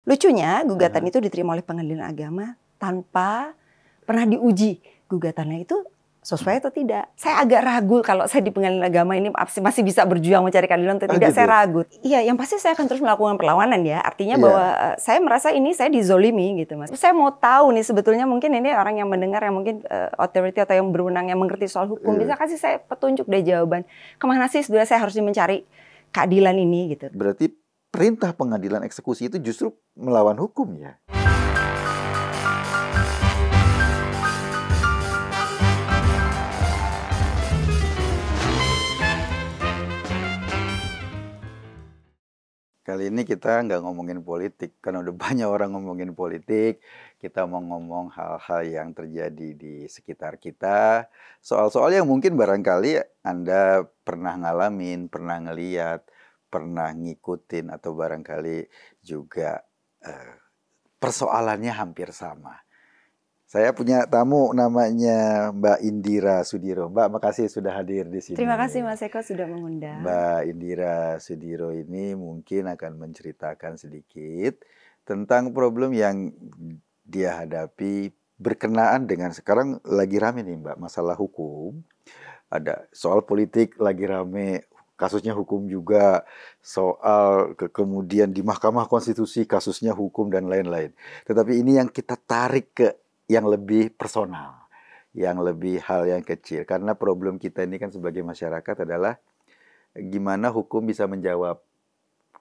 Lucunya gugatan itu diterima oleh pengadilan agama tanpa pernah diuji gugatannya itu sesuai atau tidak. Saya agak ragu kalau saya di pengadilan agama ini masih bisa berjuang mencari keadilan atau tidak. Saya ragu. Iya, yang pasti saya akan terus melakukan perlawanan ya. Artinya bahwa saya merasa ini saya dizolimi gitu, Mas. Saya mau tahu nih sebetulnya mungkin ini orang yang mendengar yang mungkin authority atau yang berwenang yang mengerti soal hukum bisa kasih saya petunjuk deh jawaban. Kemana sih sebenarnya saya harus mencari keadilan ini gitu. Berarti perintah pengadilan eksekusi itu justru melawan hukum ya? Kali ini kita nggak ngomongin politik, karena udah banyak orang ngomongin politik. Kita mau ngomong hal-hal yang terjadi di sekitar kita. Soal-soal yang mungkin barangkali Anda pernah ngalamin, pernah ngeliat, pernah ngikutin, atau barangkali juga persoalannya hampir sama. Saya punya tamu namanya Mbak Indira Sudiro. Mbak, makasih sudah hadir di sini. Terima kasih Mas Eko sudah mengundang. Mbak Indira Sudiro ini mungkin akan menceritakan sedikit tentang problem yang dia hadapi berkenaan dengan sekarang lagi rame nih Mbak, masalah hukum. Ada soal politik lagi rame, kasusnya hukum juga, soal kemudian di Mahkamah Konstitusi kasusnya hukum dan lain-lain. Tetapi ini yang kita tarik ke yang lebih personal, yang lebih hal yang kecil. Karena problem kita ini kan sebagai masyarakat adalah gimana hukum bisa menjawab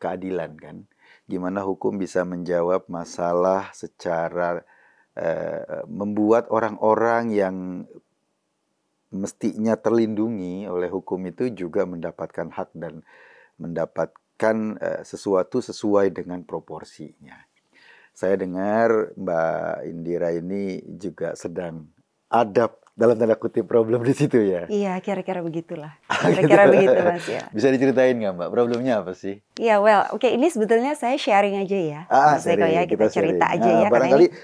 keadilan kan. Gimana hukum bisa menjawab masalah secara membuat orang-orang yang mestinya terlindungi oleh hukum itu juga mendapatkan hak dan mendapatkan sesuatu sesuai dengan proporsinya. Saya dengar Mbak Indira ini juga sedang ada dalam tanda kutip problem di situ ya? Iya, kira-kira begitulah. Kira-kira begitu Mas ya. Bisa diceritain nggak Mbak, problemnya apa sih? Iya, oke, ini sebetulnya saya sharing aja ya. Mas Eko ya, kita cerita aja ya. Barangkali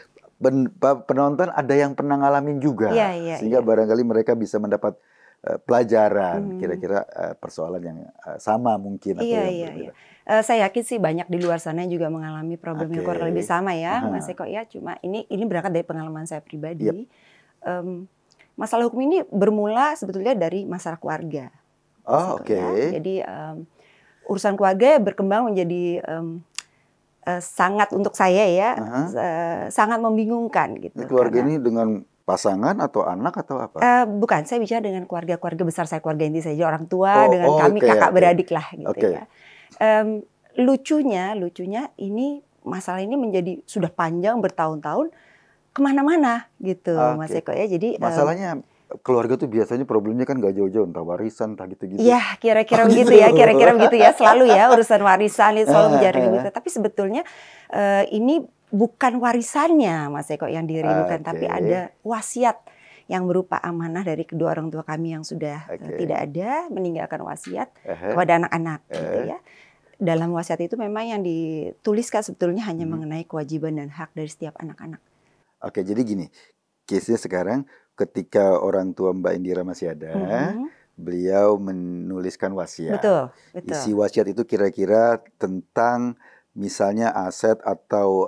penonton ada yang pernah ngalamin juga. Sehingga barangkali mereka bisa mendapat pelajaran, kira-kira persoalan yang sama mungkin. Iya. Saya yakin sih banyak di luar sana juga mengalami problem yang kurang lebih sama ya, Mas Eko ya. Cuma ini berangkat dari pengalaman saya pribadi. Masalah hukum ini bermula sebetulnya dari masalah keluarga. Oke. Jadi urusan keluarga berkembang menjadi sangat untuk saya ya, sangat membingungkan gitu. Keluarga ini dengan pasangan atau anak atau apa? Bukan, saya bicara dengan keluarga besar saya, keluarga inti saja, orang tua dengan kami kakak beradik lah gitu ya. Lucunya ini masalah ini menjadi sudah panjang bertahun-tahun kemana-mana gitu Mas Eko ya. Jadi masalahnya keluarga tuh biasanya problemnya kan gak jauh-jauh, entah warisan, entah gitu-gitu. Iya, kira-kira begitu ya, kira-kira begitu ya. Selalu ya urusan warisan itu selalu menjadi ribut. Tapi sebetulnya ini bukan warisannya Mas Eko yang diribukan, tapi ada wasiat yang berupa amanah dari kedua orang tua kami yang sudah tidak ada, meninggalkan wasiat kepada anak-anak gitu ya. Dalam wasiat itu memang yang dituliskan sebetulnya hanya mengenai kewajiban dan hak dari setiap anak-anak. Oke, jadi gini, case-nya sekarang ketika orang tua Mbak Indira masih ada, beliau menuliskan wasiat. Betul. Isi wasiat itu kira-kira tentang misalnya aset atau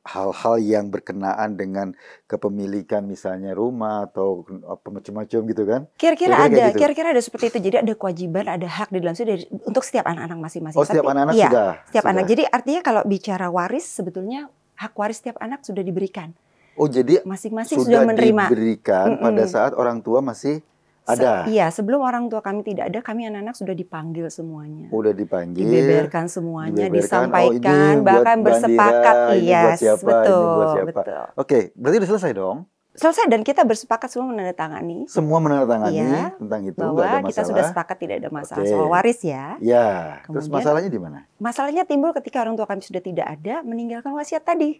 hal-hal yang berkenaan dengan kepemilikan misalnya rumah atau apa macam-macam gitu kan? Kira-kira ada seperti itu. Jadi ada kewajiban, ada hak di dalam situ untuk setiap anak-anak masing-masing. Oh, setiap anak-anak sudah. Setiap anak. Jadi artinya kalau bicara waris sebetulnya hak waris setiap anak sudah diberikan. Oh, jadi masing-masing sudah menerima. Diberikan pada saat orang tua masih ada. Iya, sebelum orang tua kami tidak ada, kami anak-anak sudah dipanggil semuanya. Udah dipanggil. Dibeberkan semuanya, disampaikan, bahkan bersepakat. Iya, betul. Oke, berarti udah selesai dong? Selesai dan kita bersepakat semua menandatangani. Semua menandatangani tentang itu, bahwa kita sudah sepakat tidak ada masalah soal waris ya. Ya, terus masalahnya di mana? Masalahnya timbul ketika orang tua kami sudah tidak ada, meninggalkan wasiat tadi.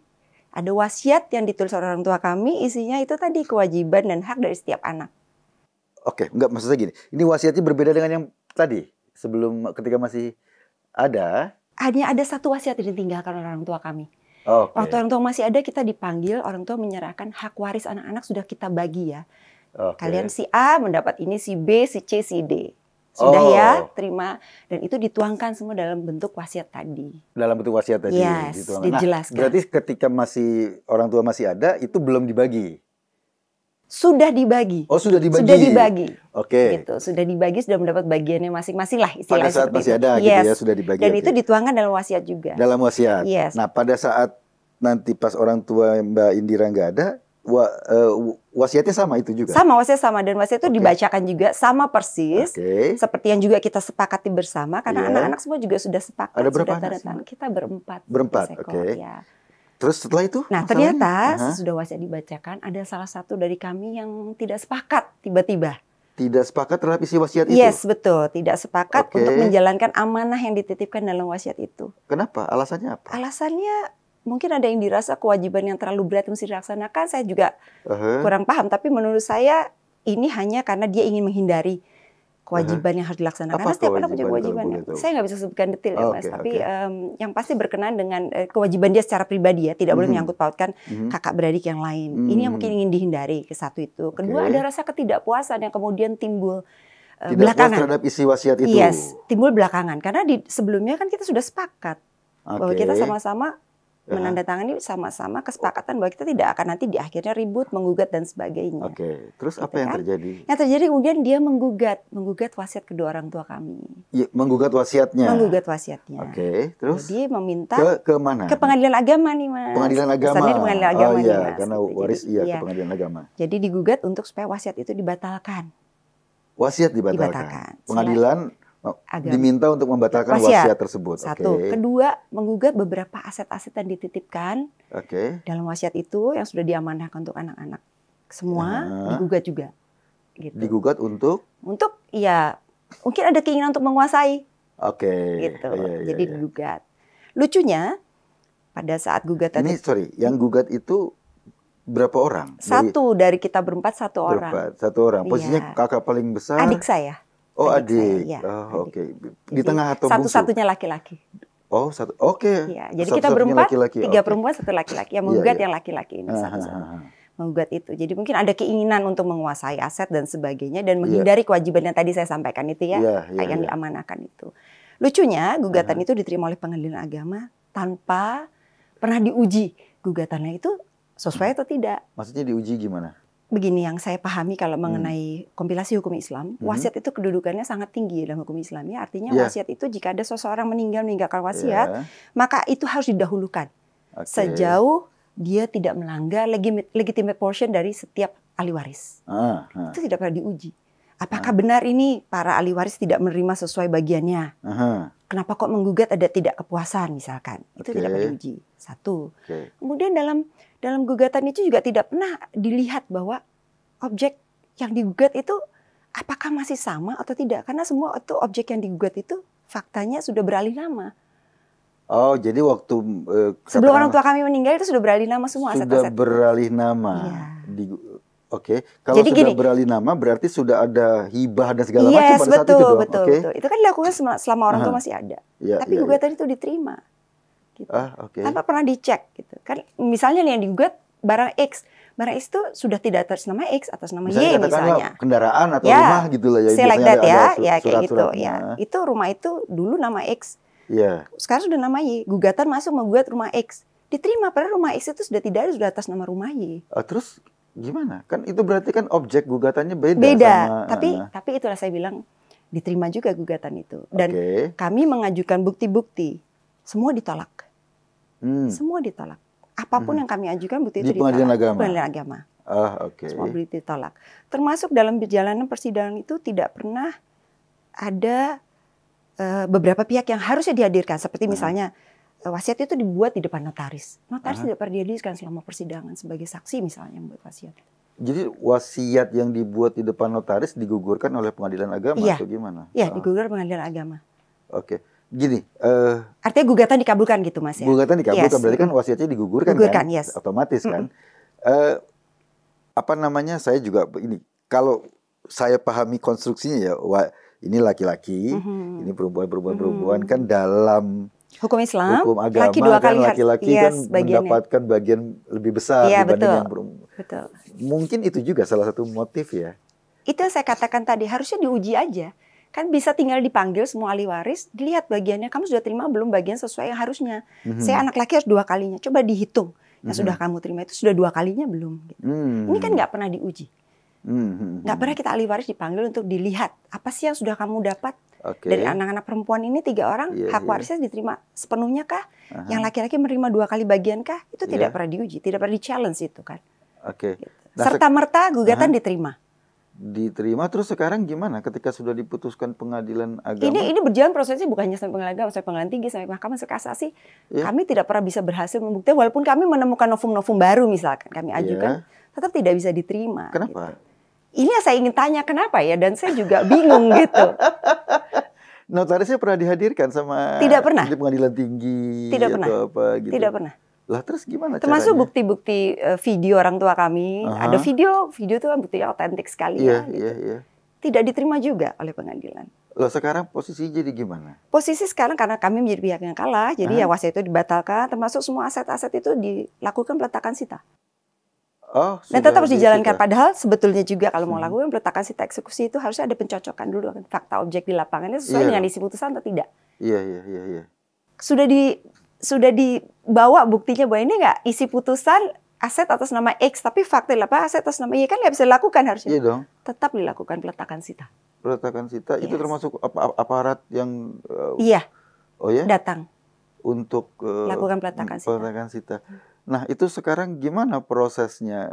Ada wasiat yang ditulis oleh orang tua kami, isinya itu tadi kewajiban dan hak dari setiap anak. Oke, enggak, maksudnya gini, ini wasiatnya berbeda dengan yang tadi, sebelum ketika masih ada. Hanya ada satu wasiat yang ditinggalkan oleh orang tua kami. Waktu orang tua masih ada, kita dipanggil, orang tua menyerahkan hak waris anak-anak sudah kita bagi ya. Kalian si A mendapat ini, si B, si C, si D. Sudah ya, terima. Dan itu dituangkan semua dalam bentuk wasiat tadi. Dalam bentuk wasiat tadi. Yes, dituangkan. dijelaskan. Nah, berarti ketika masih orang tua masih ada, itu belum dibagi? Sudah dibagi. Oh, sudah dibagi? Sudah dibagi. Oke. Gitu. Sudah dibagi, sudah mendapat bagiannya masing-masing lah istilahnya. Pada saat masih ada itu. gitu Yes. ya, sudah dibagi. Dan itu dituangkan dalam wasiat juga. Dalam wasiat? Yes. Nah, pada saat nanti pas orang tua Mbak Indira nggak ada, wasiatnya sama itu juga? Sama, wasiat sama. Dan wasiat itu dibacakan juga sama persis. Seperti yang juga kita sepakati bersama. Karena anak-anak semua juga sudah sepakat. Ada berapa anak? Kita berempat. Berempat, oke. Ya. Terus setelah itu? Nah, ternyata sesudah wasiat dibacakan, ada salah satu dari kami yang tidak sepakat tiba-tiba. Tidak sepakat terhadap isi wasiat itu? Yes, betul. Tidak sepakat untuk menjalankan amanah yang dititipkan dalam wasiat itu. Kenapa? Alasannya apa? Alasannya mungkin ada yang dirasa kewajiban yang terlalu berat mesti dilaksanakan. Saya juga kurang paham. Tapi menurut saya ini hanya karena dia ingin menghindari kewajiban yang harus dilaksanakan. Karena setiap anak punya kewajibannya. Saya nggak bisa sebutkan detail ya Mas. Tapi yang pasti berkenaan dengan kewajiban dia secara pribadi ya. Tidak boleh menyangkut pautkan kakak beradik yang lain. Ini yang mungkin ingin dihindari. Ke satu itu. Kedua ada rasa ketidakpuasan yang kemudian timbul belakangan. Terhadap isi wasiat itu? Yes, timbul belakangan. Karena sebelumnya kan kita sudah sepakat. Bahwa kita sama-sama menandatangani sama-sama kesepakatan bahwa kita tidak akan nanti di akhirnya ribut, menggugat dan sebagainya. Terus apa yang terjadi? Yang terjadi kemudian dia menggugat wasiat kedua orang tua kami. Ya, menggugat wasiatnya. Menggugat wasiatnya. Terus? Jadi meminta ke mana? Ke pengadilan agama nih Mas. Pengadilan agama. Pesannya di pengadilan agama nih Mas. Karena waris ke pengadilan agama. Jadi digugat untuk supaya wasiat itu dibatalkan. Wasiat dibatalkan. Pengadilan diminta untuk membatalkan wasiat tersebut. Satu. Kedua, menggugat beberapa aset-aset yang dititipkan dalam wasiat itu yang sudah diamanahkan untuk anak-anak semua, digugat juga. Gitu. Digugat untuk? Untuk ya mungkin ada keinginan untuk menguasai. Gitu. Jadi digugat. Lucunya pada saat gugatan ini yang gugat itu berapa orang? Satu dari kita berempat, satu orang. Satu orang. Posisinya kakak paling besar? Adik saya. Oh, adik. Di tengah atau bungsu? Satu-satunya laki-laki. Oh, satu. Ya, jadi kita berempat, tiga perempuan, satu laki-laki. Yang menggugat yang laki-laki ini satu-satu. Menggugat itu. Jadi mungkin ada keinginan untuk menguasai aset dan sebagainya dan menghindari kewajiban yang tadi saya sampaikan itu yang diamanahkan itu. Lucunya gugatan itu diterima oleh pengadilan agama tanpa pernah diuji gugatannya itu sesuai atau tidak. Maksudnya diuji gimana? Begini yang saya pahami kalau mengenai kompilasi hukum Islam, wasiat itu kedudukannya sangat tinggi dalam hukum Islam ya. Artinya wasiat itu jika ada seseorang meninggalkan wasiat, maka itu harus didahulukan. Sejauh dia tidak melanggar legitimate portion dari setiap ahli waris. Itu tidak pernah diuji. Apakah benar ini para ahli waris tidak menerima sesuai bagiannya? Kenapa kok menggugat ada tidak kepuasan misalkan? Itu tidak pernah diuji. Satu. Kemudian dalam gugatan itu juga tidak pernah dilihat bahwa objek yang digugat itu apakah masih sama atau tidak. Karena semua itu objek yang digugat itu faktanya sudah beralih nama. Oh, jadi waktu sebelum orang tua kami meninggal itu sudah beralih nama semua aset-aset. Sudah beralih nama. Kalau jadi sudah beralih nama berarti sudah ada hibah dan segala macam pada saat itu dong. Betul. Itu kan dilakukan selama orang tua masih ada. Tapi gugatan itu diterima. Gitu. Tanpa pernah dicek gitu. Kan misalnya yang digugat barang X itu sudah tidak atas nama X, atas nama Y misalnya. Kendaraan atau rumah gitu lah ya. Like that ya kayak gitu ya. Itu rumah itu dulu nama X. Sekarang sudah nama Y. Gugatan masuk menggugat rumah X. Diterima padahal rumah X itu sudah tidak ada, sudah atas nama rumah Y. Terus gimana? Kan itu berarti kan objek gugatannya beda. Sama, tapi itulah saya bilang diterima juga gugatan itu. Dan kami mengajukan bukti-bukti. Semua ditolak. Semua ditolak. Apapun yang kami ajukan bukti itu ditolak. Di pengadilan agama. Semua bukti ditolak. Termasuk dalam perjalanan persidangan itu tidak pernah ada beberapa pihak yang harusnya dihadirkan. Seperti misalnya wasiat itu dibuat di depan notaris. Notaris tidak pernah dihadirkan selama persidangan sebagai saksi misalnya membuat wasiat. Jadi wasiat yang dibuat di depan notaris digugurkan oleh pengadilan agama atau gimana? Iya, digugurkan pengadilan agama. Gini, artinya gugatan dikabulkan gitu Mas ya? Gugatan dikabulkan, berarti kan wasiatnya digugurkan kan? Otomatis kan? Saya juga ini, kalau saya pahami konstruksinya ya, ini laki-laki, ini perempuan kan dalam hukum Islam, hukum agama kan laki-laki kan mendapatkan bagian lebih besar dibanding yang perempuan. Mungkin itu juga salah satu motif ya. Itu yang saya katakan tadi, harusnya diuji aja. Kan bisa tinggal dipanggil semua ahli waris, dilihat bagiannya kamu sudah terima belum bagian sesuai yang harusnya. Saya anak laki harus 2 kalinya, coba dihitung. Yang sudah kamu terima itu sudah 2 kalinya belum. Gitu. Ini kan nggak pernah diuji. Nggak pernah kita ahli waris dipanggil untuk dilihat apa sih yang sudah kamu dapat. Dari anak-anak perempuan ini 3 orang, hak warisnya diterima sepenuhnya kah? Yang laki-laki menerima 2 kali bagian kah? Itu tidak pernah diuji, tidak pernah di-challenge itu kan. Gitu. Nah, serta-merta gugatan diterima. Diterima, terus sekarang gimana ketika sudah diputuskan pengadilan agama? Ini berjalan prosesnya bukan hanya sampai pengadilan agama, sampai pengadilan tinggi, sampai mahkamah kasasi. Kami tidak pernah bisa berhasil membuktikan, walaupun kami menemukan novum-novum baru misalkan kami ajukan, tetap tidak bisa diterima. Kenapa? Gitu. Ini yang saya ingin tanya kenapa ya, dan saya juga bingung gitu. Notarisnya pernah dihadirkan sama tidak pernah di pengadilan tinggi tidak pernah. Atau apa gitu? Tidak pernah. Lah terus gimana termasuk caranya? bukti-bukti video orang tua kami. Ada video itu kan buktinya otentik sekali ya. Gitu. Tidak diterima juga oleh pengadilan. Loh sekarang posisi jadi gimana? Posisi sekarang karena kami menjadi pihak yang kalah, jadi ya wasiat itu dibatalkan, termasuk semua aset-aset itu dilakukan peletakan sita. Dan tetap harus dijalankan. Padahal sebetulnya juga kalau mau lakukan peletakan sita eksekusi itu harusnya ada pencocokan dulu kan fakta objek di lapangannya sesuai dengan isi putusan atau tidak. Iya. Sudah dibawa buktinya bahwa ini nggak isi putusan aset atas nama X, tapi fakta apa aset atas nama Y kan nggak bisa dilakukan harusnya. Iya dong. Tetap dilakukan peletakan sita. Peletakan sita itu termasuk aparat yang datang untuk lakukan peletakan sita. Nah itu sekarang gimana prosesnya?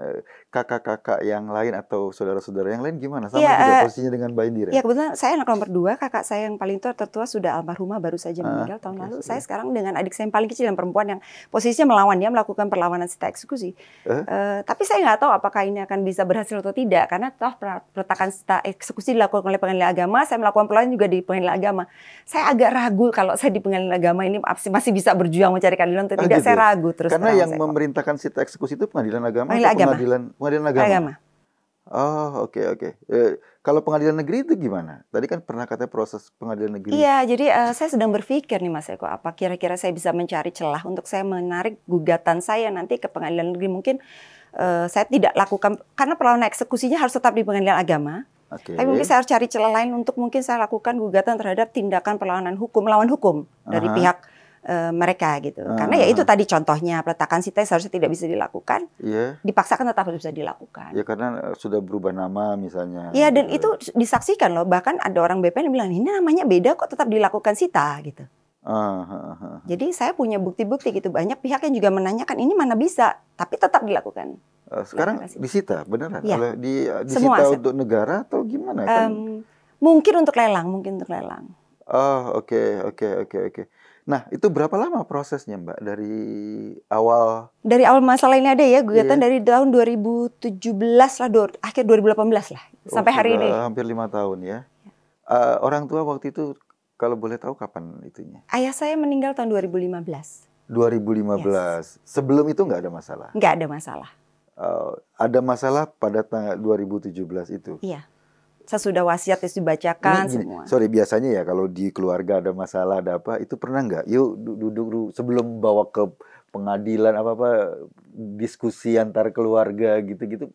Kakak-kakak yang lain atau saudara-saudara yang lain gimana? Sama juga posisinya dengan Mbak Indira? Iya kebetulan saya anak nomor 2, kakak saya yang paling tertua sudah almarhumah baru saja meninggal tahun lalu. Saya sekarang dengan adik saya yang paling kecil yang perempuan yang posisinya melawan, dia melakukan perlawanan sita eksekusi. Tapi saya nggak tahu apakah ini akan bisa berhasil atau tidak, karena toh peletakan sita eksekusi dilakukan oleh pengadilan agama, saya melakukan perlawanan juga di pengadilan agama. Saya agak ragu kalau saya di pengadilan agama ini masih bisa berjuang mencari keadilan atau tidak, saya ragu terus. Karena yang memerintahkan sita eksekusi itu pengadilan agama atau pengadilan agama? Oh, oke. Kalau pengadilan negeri itu gimana? Tadi kan pernah katanya proses pengadilan negeri. Iya, jadi saya sedang berpikir nih Mas Eko, apa kira-kira saya bisa mencari celah untuk saya menarik gugatan saya nanti ke pengadilan negeri. Mungkin saya tidak lakukan, karena perlawanan eksekusinya harus tetap di pengadilan agama. Tapi mungkin saya harus cari celah lain untuk mungkin saya lakukan gugatan terhadap tindakan perlawanan hukum, melawan hukum dari pihak mereka gitu. Karena ya itu tadi contohnya peletakan sita seharusnya tidak bisa dilakukan. Dipaksakan tetap harus bisa dilakukan. Ya karena sudah berubah nama misalnya. Iya dan itu disaksikan loh. Bahkan ada orang BPN yang bilang ini namanya beda kok tetap dilakukan sita gitu. Jadi saya punya bukti-bukti gitu. Banyak pihak yang juga menanyakan ini mana bisa, tapi tetap dilakukan. Sekarang disita beneran? Ya. Disita untuk negara atau gimana? Mungkin untuk lelang, Oke. Nah, itu berapa lama prosesnya, Mbak? Dari awal? Dari awal masalah ini ada ya, gugatan dari tahun 2017 lah, akhir 2018 lah, sampai hari ini. Hampir 5 tahun ya. Orang tua waktu itu, kalau boleh tahu kapan itunya? Ayah saya meninggal tahun 2015. 2015. Sebelum itu nggak ada masalah? Nggak ada masalah. Ada masalah pada tanggal 2017 itu? Iya. Sesudah wasiat itu dibacakan semua. Sorry, biasanya ya kalau di keluarga ada masalah, ada apa, itu pernah nggak? Yuk duduk sebelum bawa ke pengadilan apa diskusi antar keluarga gitu-gitu.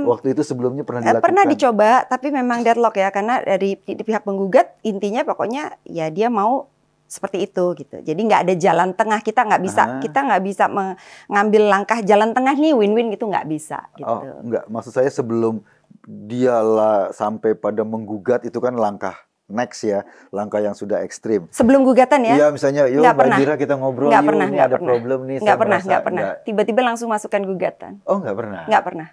Waktu itu sebelumnya pernah dilakukan? Pernah dicoba, tapi memang deadlock ya, karena dari pihak penggugat intinya pokoknya ya dia mau seperti itu gitu. Jadi nggak ada jalan tengah, kita nggak bisa mengambil langkah jalan tengah nih win-win gitu, nggak bisa gitu. Oh, nggak, maksud saya sebelum dialah sampai pada menggugat itu kan langkah next ya, langkah yang sudah ekstrim. Sebelum gugatan ya? Iya, misalnya, yuk Mbak Indira kita ngobrol, ini ada problem nih. Nggak pernah. Tiba-tiba langsung masukkan gugatan. Oh, nggak pernah? Nggak pernah.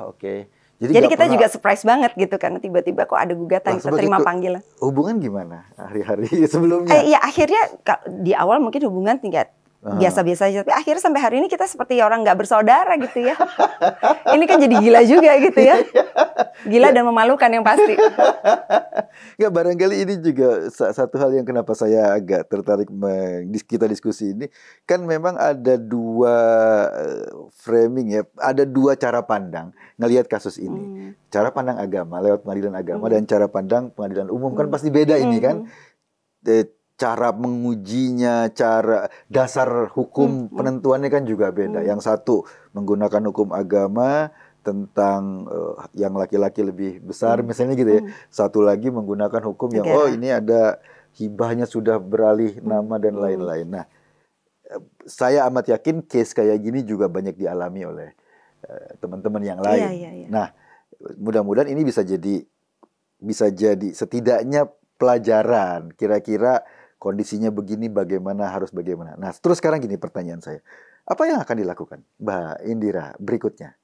Oke. Jadi kita juga surprise banget gitu, karena tiba-tiba kok ada gugatan, kita terima panggilan. Hubungan gimana hari-hari sebelumnya? Ya akhirnya di awal mungkin hubungan tingkat biasa-biasa aja, tapi akhirnya sampai hari ini kita seperti orang nggak bersaudara gitu ya. Ini kan jadi gila juga gitu ya. Gila dan memalukan yang pasti. Nggak, barangkali ini juga satu hal yang kenapa saya agak tertarik kita diskusi ini. Kan memang ada dua framing ya, ada dua cara pandang ngelihat kasus ini. Cara pandang agama lewat pengadilan agama dan cara pandang pengadilan umum kan pasti beda ini kan. Cara mengujinya, cara dasar hukum penentuannya kan juga beda. Yang satu menggunakan hukum agama, tentang yang laki-laki lebih besar misalnya gitu ya. Satu lagi menggunakan hukum yang Negara. ini ada hibahnya sudah beralih nama dan lain-lain. Nah, saya amat yakin case kayak gini juga banyak dialami oleh teman-teman yang lain. Iya. Nah, mudah-mudahan ini bisa jadi setidaknya pelajaran. Kira-kira kondisinya begini, harus bagaimana. Nah, terus sekarang gini pertanyaan saya. Apa yang akan dilakukan Mbak Indira berikutnya?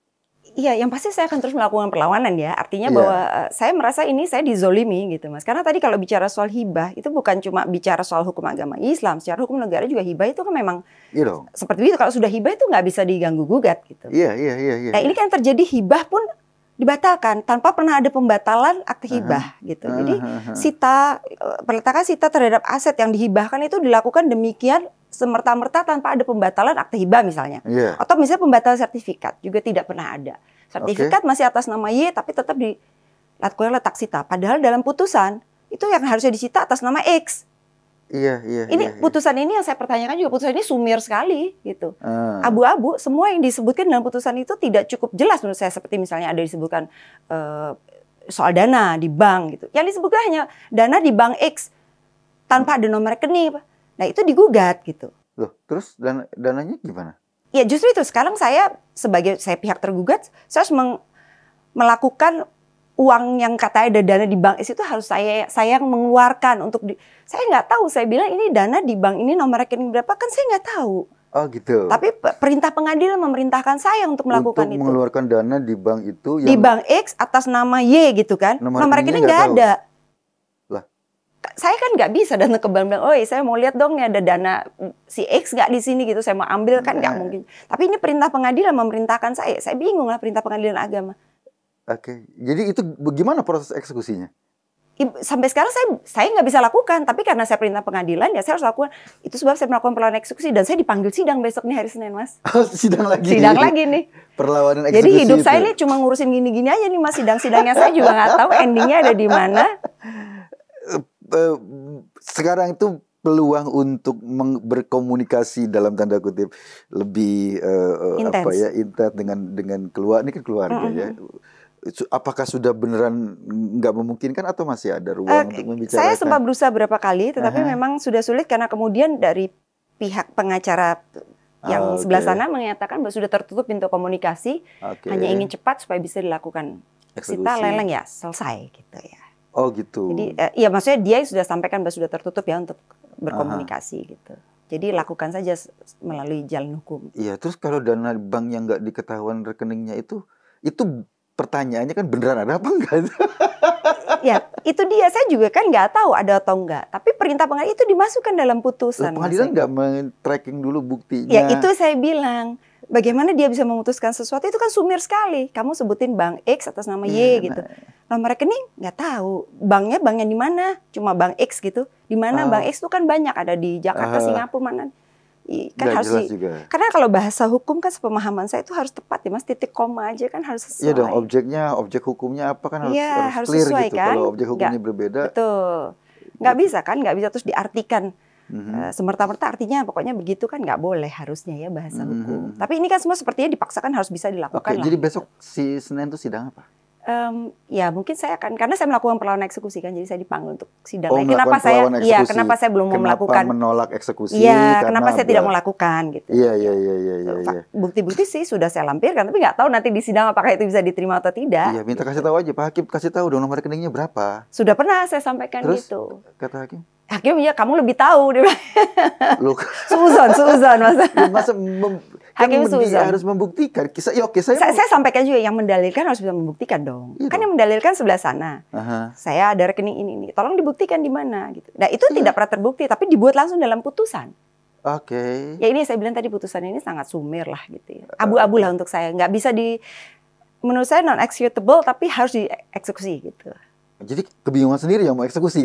Iya, yang pasti saya akan terus melakukan perlawanan ya. Artinya bahwa saya merasa ini saya dizolimi gitu, Mas. Karena tadi kalau bicara soal hibah, itu bukan cuma bicara soal hukum agama Islam. Secara hukum negara juga hibah itu kan memang seperti itu. Kalau sudah hibah itu nggak bisa diganggu-gugat gitu. Iya. Nah, ini kan terjadi hibah pun dibatalkan tanpa pernah ada pembatalan akte hibah gitu. Jadi peletakan sita terhadap aset yang dihibahkan itu dilakukan demikian semerta-merta tanpa ada pembatalan akte hibah misalnya. Atau misalnya pembatalan sertifikat juga tidak pernah ada. Sertifikat masih atas nama Y tapi tetap dilakukan letak sita. Padahal dalam putusan itu yang harusnya disita atas nama X. Ini putusan ini yang saya pertanyakan juga, putusan ini sumir sekali gitu. Abu-abu, semua yang disebutkan dalam putusan itu tidak cukup jelas menurut saya. Seperti misalnya ada disebutkan soal dana di bank gitu. Yang disebutkan hanya dana di bank X tanpa ada nomor rekening. Nah, itu digugat gitu. Loh, terus dananya gimana? Ya justru itu, sekarang saya sebagai pihak tergugat, saya harus melakukan uang yang katanya ada dana di bank X itu harus saya yang mengeluarkan untuk saya nggak tahu, saya bilang ini dana di bank ini nomor rekening berapa kan saya nggak tahu. Oh gitu. Tapi perintah pengadilan memerintahkan saya untuk melakukan itu. Mengeluarkan dana di bank itu di bank X atas nama Y gitu kan. Nomor rekening nggak ada. Lah. Saya kan nggak bisa datang ke bank bilang, oh saya mau lihat dong nih ada dana si X nggak di sini gitu, saya mau ambil kan nggak mungkin. Tapi ini perintah pengadilan memerintahkan saya bingung lah perintah pengadilan agama. Oke, jadi itu bagaimana proses eksekusinya? Sampai sekarang saya nggak bisa lakukan, tapi karena saya perintah pengadilan ya saya harus lakukan. Itu sebab saya melakukan perlawanan eksekusi dan saya dipanggil sidang besok nih hari Senin, Mas. Sidang lagi. Sidang lagi nih. Perlawanan eksekusi. Jadi hidup saya ini cuma ngurusin gini-gini aja nih, Mas. Sidang-sidangnya saya juga nggak tahu endingnya ada di mana. Sekarang itu peluang untuk berkomunikasi dalam tanda kutip lebih intens dengan keluarga, ini kan keluarga ya. Apakah sudah beneran nggak memungkinkan atau masih ada ruang untuk membicarakan? Saya sempat berusaha berapa kali, tetapi memang sudah sulit karena kemudian dari pihak pengacara yang sebelah sana menyatakan bahwa sudah tertutup pintu komunikasi, hanya ingin cepat supaya bisa dilakukan sita leleng ya selesai gitu ya. Oh gitu. Jadi ya maksudnya dia sudah sampaikan bahwa sudah tertutup ya untuk berkomunikasi gitu. Jadi lakukan saja melalui jalan hukum. Iya, terus kalau dana bank yang nggak diketahuan rekeningnya itu pertanyaannya kan beneran ada apa enggak? Ya, itu dia. Saya juga kan nggak tahu ada atau enggak. Tapi perintah pengadilan itu dimasukkan dalam putusan. Pengadilan nggak men-tracking dulu buktinya. Ya, itu saya bilang. Bagaimana dia bisa memutuskan sesuatu itu kan sumir sekali. Kamu sebutin bank X atas nama Y gitu. Nomor rekening nggak tahu. Banknya di mana? Cuma bank X gitu. Di mana bank X itu kan banyak, ada di Jakarta, Singapura mana? Kan harus karena kalau bahasa hukum kan sepemahaman saya itu harus tepat ya Mas, titik koma aja kan harus sesuai. Iya dong, objek hukumnya apa kan harus clear sesuai, gitu. Kan? Kalau objek hukumnya berbeda. Betul. Nggak bisa kan, nggak bisa terus diartikan semerta-merta artinya pokoknya begitu kan nggak boleh harusnya ya bahasa hukum. Tapi ini kan semua sepertinya dipaksakan harus bisa dilakukan lah. Jadi besok si Senin itu sidang apa? Ya mungkin saya akan, karena saya melakukan perlawanan eksekusi kan, jadi saya dipanggil untuk sidang. Kenapa saya belum mau melakukan? Menolak eksekusi? Iya, kenapa saya tidak mau lakukan gitu. Iya. Bukti-bukti sih sudah saya lampirkan, tapi nggak tahu nanti di sidang apakah itu bisa diterima atau tidak. Iya, minta kasih tahu aja Pak Hakim, kasih tahu dong nomor rekeningnya berapa. Sudah pernah saya sampaikan. Terus, gitu. Kata Hakim? Hakim ya kamu lebih tahu dia. Suzon Mas. Hakim harus membuktikan. Saya sampaikan juga yang mendalilkan harus bisa membuktikan dong. Iya kan dong. Yang mendalilkan sebelah sana. Saya ada rekening ini. Tolong dibuktikan di mana gitu. Nah, itu tidak pernah terbukti tapi dibuat langsung dalam putusan. Oke. Ya ini saya bilang tadi putusan ini sangat sumir lah gitu ya. Abu-abu lah untuk saya. Nggak bisa menurut saya non executable tapi harus dieksekusi gitu. Jadi kebingungan sendiri yang mau eksekusi.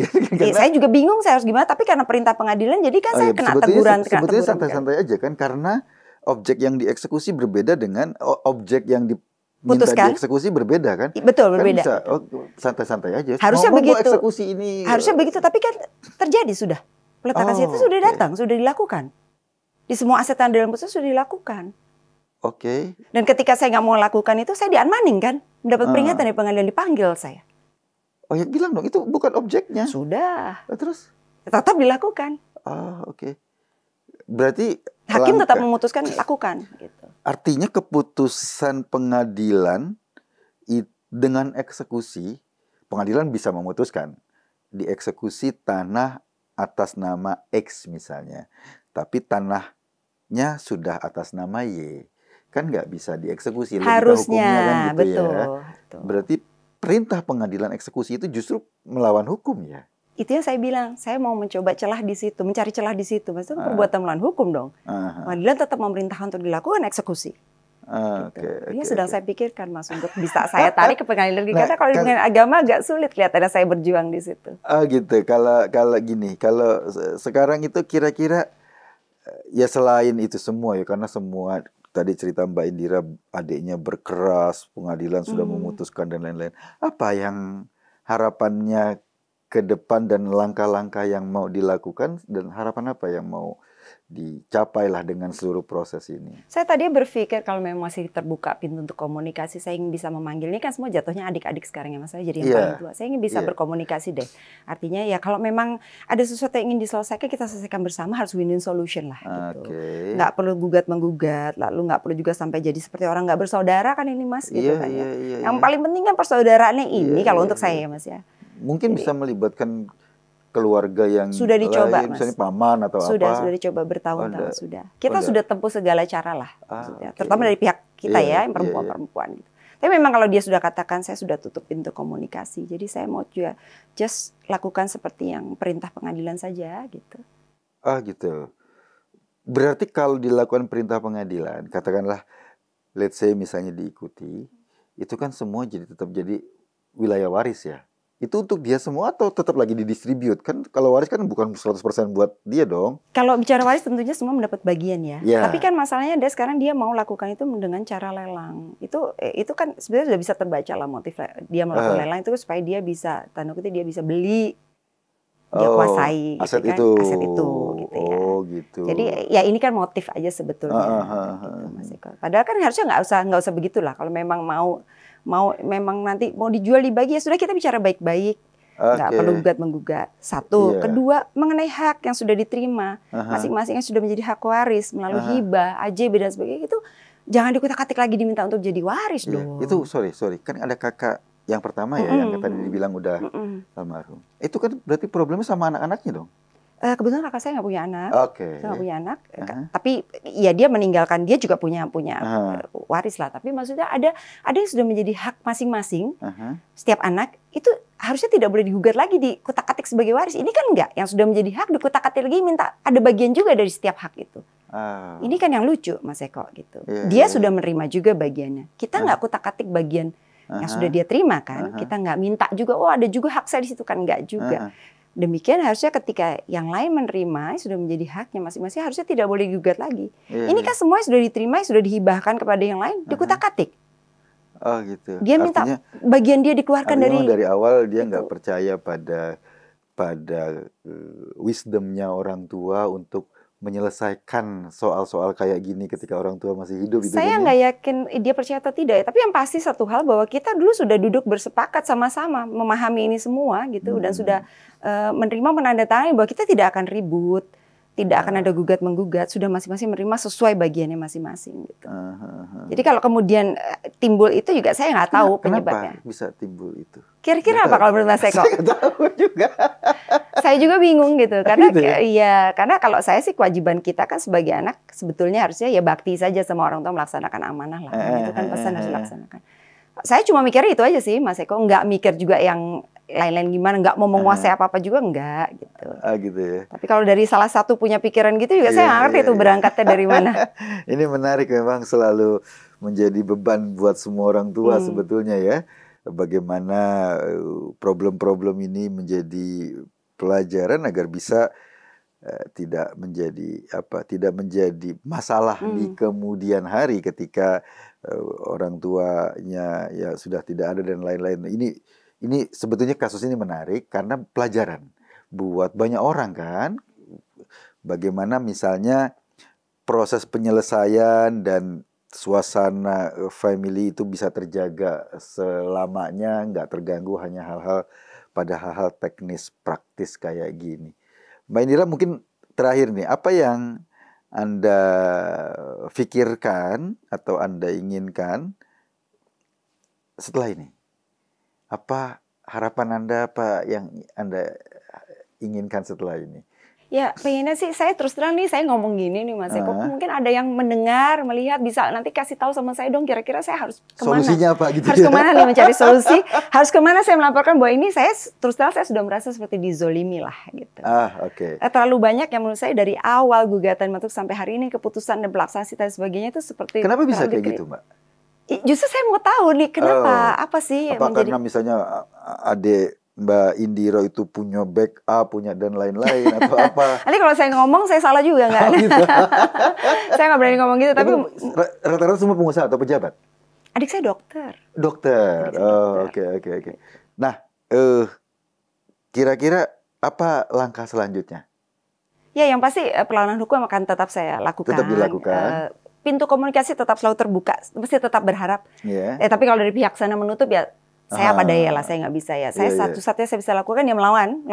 Saya juga bingung saya harus gimana, tapi karena perintah pengadilan jadi kan saya kena teguran. Sebetulnya santai-santai aja kan, karena objek yang dieksekusi berbeda dengan objek yang diminta dieksekusi berbeda kan? Betul, berbeda. Kan bisa, santai-santai aja. Harusnya begitu. Eksekusi ini. Harusnya begitu, tapi kan terjadi sudah. Peletakan itu sudah datang, sudah dilakukan. Di semua aset yang dalam putusan sudah dilakukan. Oke. Dan ketika saya nggak mau lakukan itu, saya di-unmanning kan. Mendapat peringatan Ah. dari pengadilan, dipanggil saya. Oh ya bilang dong, itu bukan objeknya. Sudah. Terus? Tetap dilakukan. Oke. Berarti Hakim tetap memutuskan lakukan. Gitu. artinya keputusan pengadilan dengan eksekusi, pengadilan bisa memutuskan dieksekusi tanah atas nama X misalnya. Tapi tanahnya sudah atas nama Y. Kan nggak bisa dieksekusi. Harusnya, hukumnya kan gitu betul, ya. betul. Berarti perintah pengadilan eksekusi itu justru melawan hukum ya? Itu yang saya bilang, saya mau mencoba celah di situ, mencari celah di situ. Maksudnya perbuatan melawan hukum dong. Pengadilan tetap memerintahkan untuk dilakukan eksekusi. Gitu. Ini sedang saya pikirkan Mas untuk bisa saya tarik ke pengadilan negeri. Karena kalau di pengadilan agama agak sulit kelihatannya saya berjuang di situ. Gitu. Kalau gini, kalau sekarang itu kira-kira ya selain itu semua ya, karena semua tadi cerita Mbak Indira adiknya berkeras, pengadilan sudah memutuskan dan lain-lain. Apa yang harapannya ke depan dan langkah-langkah yang mau dilakukan dan harapan apa yang mau dicapai lah dengan seluruh proses ini? Saya tadi berpikir kalau memang masih terbuka pintu untuk komunikasi, saya ingin bisa memanggil, ini kan semua jatuhnya adik-adik sekarang ya Mas, saya jadi yang paling tua. Saya ingin bisa berkomunikasi deh. Artinya ya kalau memang ada sesuatu yang ingin diselesaikan, kita selesaikan bersama, harus win-win solution lah gitu. Nggak perlu gugat-menggugat, lalu nggak perlu juga sampai jadi seperti orang nggak bersaudara kan ini Mas gitu kan ya. Yang paling penting kan persaudaraannya ini kalau untuk saya ya Mas ya. Mungkin bisa melibatkan keluarga yang sudah dicoba, lain, misalnya paman atau sudah dicoba bertahun-tahun sudah. Kita sudah tempuh segala cara lah, terutama dari pihak kita ya, yang perempuan-perempuan. Gitu. Tapi memang kalau dia sudah katakan saya sudah tutup pintu komunikasi, jadi saya mau juga just lakukan seperti yang perintah pengadilan saja gitu. Gitu. Berarti kalau dilakukan perintah pengadilan, katakanlah, let's say misalnya diikuti, itu kan semua tetap jadi wilayah waris ya. Itu untuk dia semua atau tetap lagi didistribute? Kan kalau waris kan bukan 100% buat dia dong. Kalau bicara waris tentunya semua mendapat bagian ya. Tapi kan masalahnya sekarang dia mau lakukan itu dengan cara lelang. Itu kan sebenarnya sudah bisa terbaca lah motif dia melakukan lelang itu supaya dia bisa, tanda kutip dia bisa beli, dia kuasai aset gitu kan, aset itu gitu ya. Gitu. Jadi ya ini kan motif aja sebetulnya. Gitu, Mas Eko. Padahal kan harusnya nggak usah begitulah. Kalau memang mau memang nanti mau dijual dibagi ya sudah, kita bicara baik-baik, nggak perlu gugat-menggugat. Satu, kedua mengenai hak yang sudah diterima masing-masing yang sudah menjadi hak waris melalui hibah, AJB dan sebagainya, itu jangan dikutak-atik lagi diminta untuk jadi waris dong. Itu sorry kan ada kakak yang pertama ya yang tadi dibilang udah almarhum. Itu kan berarti problemnya sama anak-anaknya dong. Kebetulan kakak saya nggak punya anak, saya nggak punya anak. Tapi ya dia meninggalkan, dia juga punya waris lah. Tapi maksudnya ada yang sudah menjadi hak masing-masing. Setiap anak itu harusnya tidak boleh digugat lagi, dikutak-atik sebagai waris. Ini kan enggak, yang sudah menjadi hak dikutak-atik lagi, minta ada bagian juga dari setiap hak itu. Ini kan yang lucu Mas Eko gitu. Dia sudah menerima juga bagiannya. Kita nggak kutak-atik bagian yang sudah dia terima kan. Kita nggak minta juga, oh ada juga hak saya di situ kan, nggak juga. Demikian harusnya ketika yang lain menerima sudah menjadi haknya masing-masing, harusnya tidak boleh digugat lagi. Ini kan semuanya sudah diterima, sudah dihibahkan kepada yang lain, dikutak-atik. Gitu. Dia minta bagian dia dikeluarkan dari awal dia nggak percaya pada wisdomnya orang tua untuk menyelesaikan soal-soal kayak gini ketika orang tua masih hidup. Saya nggak yakin dia percaya atau tidak, tapi yang pasti satu hal bahwa kita dulu sudah duduk bersepakat sama-sama memahami ini semua gitu, dan sudah menerima, menandatangani bahwa kita tidak akan ribut, tidak akan ada gugat-menggugat, sudah masing-masing menerima sesuai bagiannya masing-masing gitu. Jadi kalau kemudian timbul itu juga saya nggak tahu penyebabnya. Kenapa bisa timbul itu? Kira-kira apa kalau menurut Mas Eko? Saya nggak tahu juga. Saya juga bingung gitu, karena karena kalau saya sih kewajiban kita kan sebagai anak sebetulnya harusnya ya bakti saja sama orang tua, melaksanakan amanah lah. Itu kan pesan harus dilaksanakan. Saya cuma mikir itu aja sih Mas Eko, nggak mikir juga yang lain-lain gimana, nggak mau menguasai apa-apa juga enggak gitu. Gitu ya. Tapi kalau dari salah satu punya pikiran gitu juga saya nggak ngerti itu berangkatnya dari mana. Ini menarik, memang selalu menjadi beban buat semua orang tua sebetulnya ya. Bagaimana problem-problem ini menjadi pelajaran agar bisa tidak menjadi masalah di kemudian hari ketika orang tuanya ya sudah tidak ada dan lain-lain. Ini sebetulnya kasus ini menarik karena pelajaran buat banyak orang kan. Bagaimana misalnya proses penyelesaian dan suasana family itu bisa terjaga selamanya, nggak terganggu hanya pada hal-hal teknis praktis kayak gini. Mbak Indira, mungkin terakhir nih, apa yang Anda pikirkan atau Anda inginkan setelah ini? Apa harapan Anda, apa yang Anda inginkan setelah ini? Ya, pengennya sih saya terus terang nih, saya ngomong gini nih Mas Eko, Ah. mungkin ada yang mendengar, melihat, bisa nanti kasih tahu sama saya dong kira-kira saya harus kemana. Solusinya apa gitu Harus ya? kemana nih mencari solusi, harus kemana saya melaporkan bahwa ini saya terus terang saya sudah merasa seperti dizolimi lah gitu. Oke. Terlalu banyak yang menurut saya dari awal gugatan masuk sampai hari ini keputusan dan pelaksanaan dan sebagainya itu seperti Kenapa bisa terlalu kayak gitu, Mbak? Justru saya mau tahu nih kenapa, apa sih Apa menjadi karena misalnya adik Mbak Indira itu punya backup, punya dan lain-lain atau apa? nanti kalau saya ngomong saya salah juga nggak? Gitu. Saya nggak berani ngomong gitu, tapi Rata-rata semua pengusaha atau pejabat? adik saya dokter. Dokter. Adik saya dokter. Oke. Nah, kira-kira apa langkah selanjutnya? Ya, yang pasti perlawanan hukum akan tetap saya lakukan. Tetap dilakukan. Pintu komunikasi tetap selalu terbuka, mesti tetap berharap. Iya. Tapi kalau dari pihak sana menutup ya saya apa daya lah, saya nggak bisa ya. Saya satu-satunya saya bisa lakukan ya melawan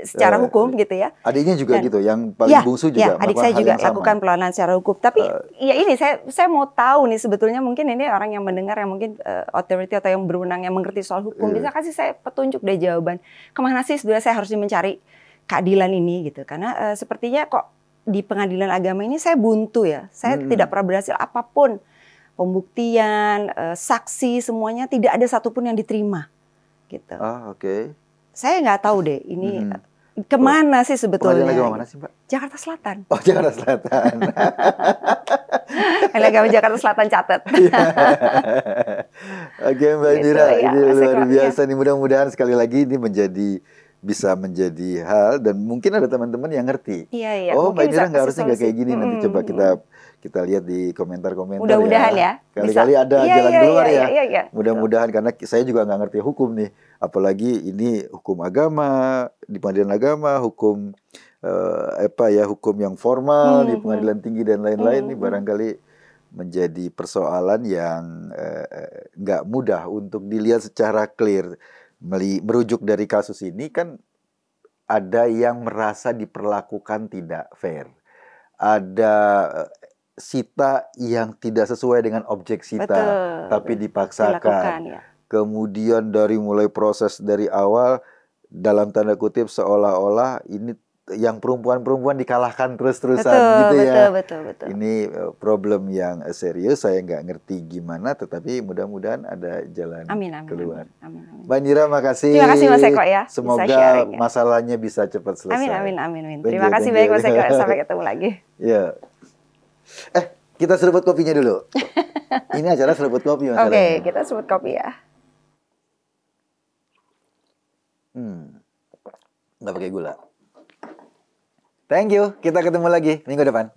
secara hukum gitu ya. Adiknya juga gitu, yang paling bungsu juga. Adik saya juga lakukan perlawanan secara hukum. Tapi ya ini saya mau tahu nih sebetulnya mungkin ini orang yang mendengar yang mungkin authority atau yang berwenang yang mengerti soal hukum bisa kasih saya petunjuk deh jawaban. Kemana sih sebenarnya saya harus mencari keadilan ini gitu. Karena sepertinya kok di pengadilan agama ini saya buntu ya. Saya tidak pernah berhasil apapun. Pembuktian, saksi, semuanya tidak ada satupun yang diterima, gitu. Oke. Saya nggak tahu deh ini kemana sih sebetulnya. Pengadilan agama mana sih, Mbak? Jakarta Selatan. Oh, Jakarta Selatan. Agama Jakarta Selatan catat. Oke, Mbak Indira, ini luar biasa nih. Mudah-mudahan sekali lagi ini bisa menjadi hal dan mungkin ada teman-teman yang ngerti. Iya. Oh, Mbak Indira harusnya nggak kayak gini. Nanti coba kita lihat di komentar-komentar. Mudah-mudahan ya. Kali-kali ada jalan keluar ya. Iya. Mudah-mudahan karena saya juga nggak ngerti hukum nih. Apalagi ini hukum agama di pengadilan agama, hukum hukum yang formal di pengadilan tinggi dan lain-lain nih barangkali menjadi persoalan yang nggak mudah untuk dilihat secara clear. Merujuk dari kasus ini kan ada yang merasa diperlakukan tidak fair. Ada sita yang tidak sesuai dengan objek sita, tapi dipaksakan. Kemudian dari mulai proses dari awal, dalam tanda kutip seolah-olah ini yang perempuan-perempuan dikalahkan terus-terusan gitu ya. Betul. Ini problem yang serius, saya nggak ngerti gimana, tetapi mudah-mudahan ada jalan keluar. Amin. Mbak Indira, makasih. Terima kasih Mas Eko ya. Semoga masalahnya bisa cepat selesai. Amin. Terima kasih banyak Mas Eko. Sampai ketemu lagi. Ya. Kita seruput kopinya dulu. Ini acara seruput kopi masalahnya. Oke, kita seruput kopi ya. Nggak pakai gula. Thank you. Kita ketemu lagi minggu depan.